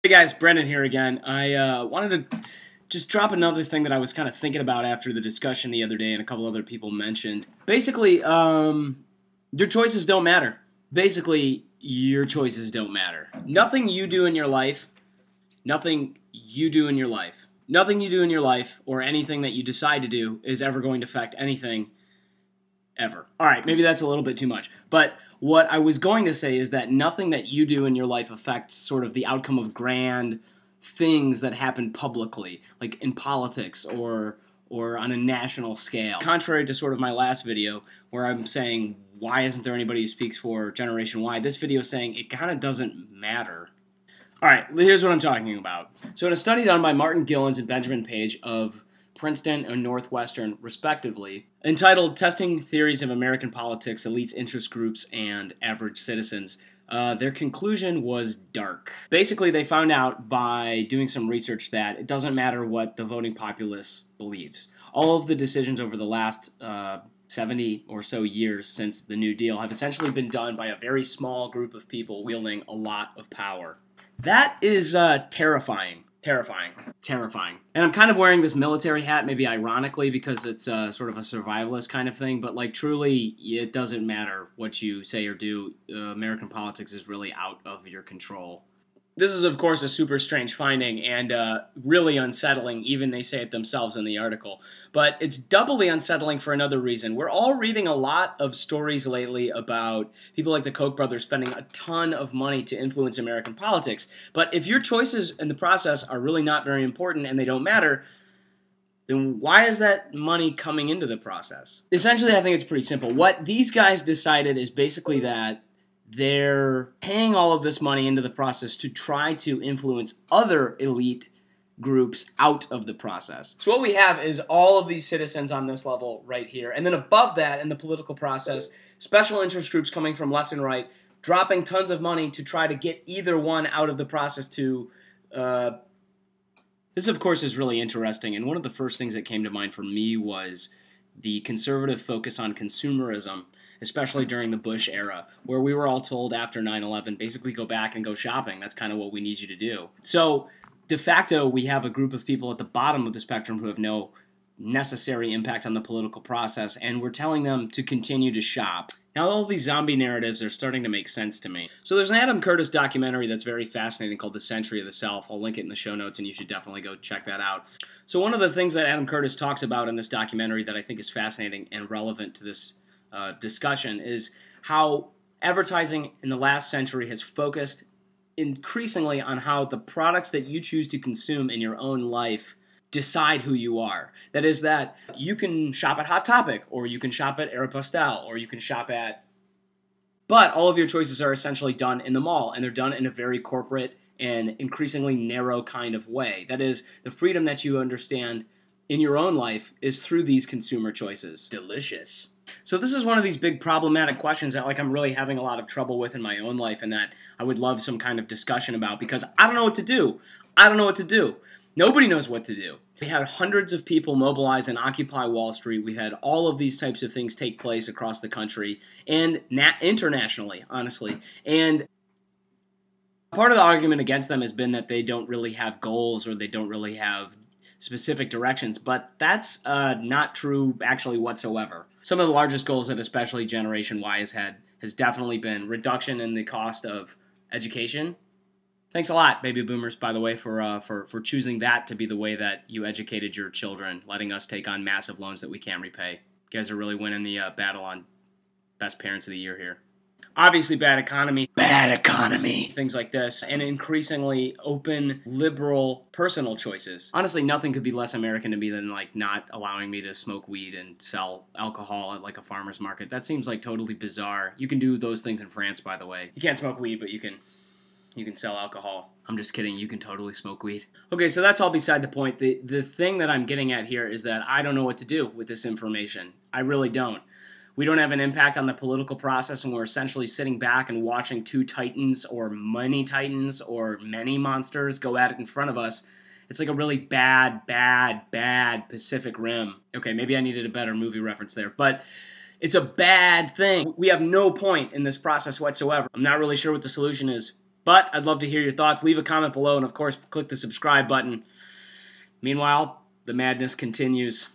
Hey guys, Brendan here again. I wanted to just drop another thing that I was kind of thinking about after the discussion the other day and a couple other people mentioned. Basically, your choices don't matter. Basically, your choices don't matter. Nothing you do in your life, nothing you do in your life, or anything that you decide to do is ever going to affect anything ever. All right, maybe that's a little bit too much. But what I was going to say is that nothing that you do in your life affects sort of the outcome of grand things that happen publicly, like in politics or on a national scale. Contrary to sort of my last video where I'm saying, why isn't there anybody who speaks for Generation Y? This video is saying it kind of doesn't matter. All right, here's what I'm talking about. So in a study done by Martin Gillens and Benjamin Page of Princeton and Northwestern, respectively, entitled Testing Theories of American Politics, Elites, Interest Groups, and Average Citizens, their conclusion was dark. Basically, they found out by doing some research that it doesn't matter what the voting populace believes. All of the decisions over the last 70 or so years since the New Deal have essentially been done by a very small group of people wielding a lot of power. That is terrifying. Terrifying. And I'm kind of wearing this military hat, maybe ironically, because it's sort of a survivalist kind of thing, but like truly, it doesn't matter what you say or do. American politics is really out of your control. This is, of course, a super strange finding and really unsettling, even they say it themselves in the article. But it's doubly unsettling for another reason. We're all reading a lot of stories lately about people like the Koch brothers spending a ton of money to influence American politics. But if your choices in the process are really not very important and they don't matter, then why is that money coming into the process? Essentially, I think it's pretty simple. What these guys decided is basically that they're paying all of this money into the process to try to influence other elite groups out of the process. So what we have is all of these citizens on this level right here. And then above that, in the political process, special interest groups coming from left and right, dropping tons of money to try to get either one out of the process to... This, of course, is really interesting. And one of the first things that came to mind for me was the conservative focus on consumerism, especially during the Bush era, where we were all told after 9/11, basically go back and go shopping. That's kind of what we need you to do. So de facto, we have a group of people at the bottom of the spectrum who have no necessary impact on the political process, and we're telling them to continue to shop. Now, all these zombie narratives are starting to make sense to me. So there's an Adam Curtis documentary that's very fascinating called The Century of the Self. I'll link it in the show notes, and you should definitely go check that out. So one of the things that Adam Curtis talks about in this documentary that I think is fascinating and relevant to this discussion is how advertising in the last century has focused increasingly on how the products that you choose to consume in your own life decide who you are. That is that you can shop at Hot Topic, or you can shop at Aeropostale, or you can shop at... But all of your choices are essentially done in the mall, and they're done in a very corporate and increasingly narrow kind of way. That is, the freedom that you understand in your own life is through these consumer choices. Delicious. So this is one of these big problematic questions that I'm really having a lot of trouble with in my own life, and that I would love some kind of discussion about, because I don't know what to do. Nobody knows what to do. We had hundreds of people mobilize and occupy Wall Street. We had all of these types of things take place across the country and internationally, honestly. And part of the argument against them has been that they don't really have goals, or they don't really have specific directions, but that's not true actually whatsoever. Some of the largest goals that especially Generation Y has had has definitely been reduction in the cost of education. Thanks a lot, baby boomers, by the way, for choosing that to be the way that you educated your children, letting us take on massive loans that we can't repay. You guys are really winning the battle on Best Parents of the Year here. Obviously, bad economy, things like this, and increasingly open, liberal, personal choices. Honestly, nothing could be less American to me than not allowing me to smoke weed and sell alcohol at a farmer's market. That seems totally bizarre. You can do those things in France, by the way. You can't smoke weed, but you can sell alcohol. I'm just kidding. You can totally smoke weed. Okay, so that's all beside the point. The thing that I'm getting at here is that I don't know what to do with this information. I really don't. We don't have an impact on the political process, and we're essentially sitting back and watching two titans or many titans or many monsters go at it in front of us. It's like a really bad Pacific Rim. Okay, maybe I needed a better movie reference there, but it's a bad thing. We have no point in this process whatsoever. I'm not really sure what the solution is, But I'd love to hear your thoughts. Leave a comment below, and of course, click the subscribe button. Meanwhile, the madness continues.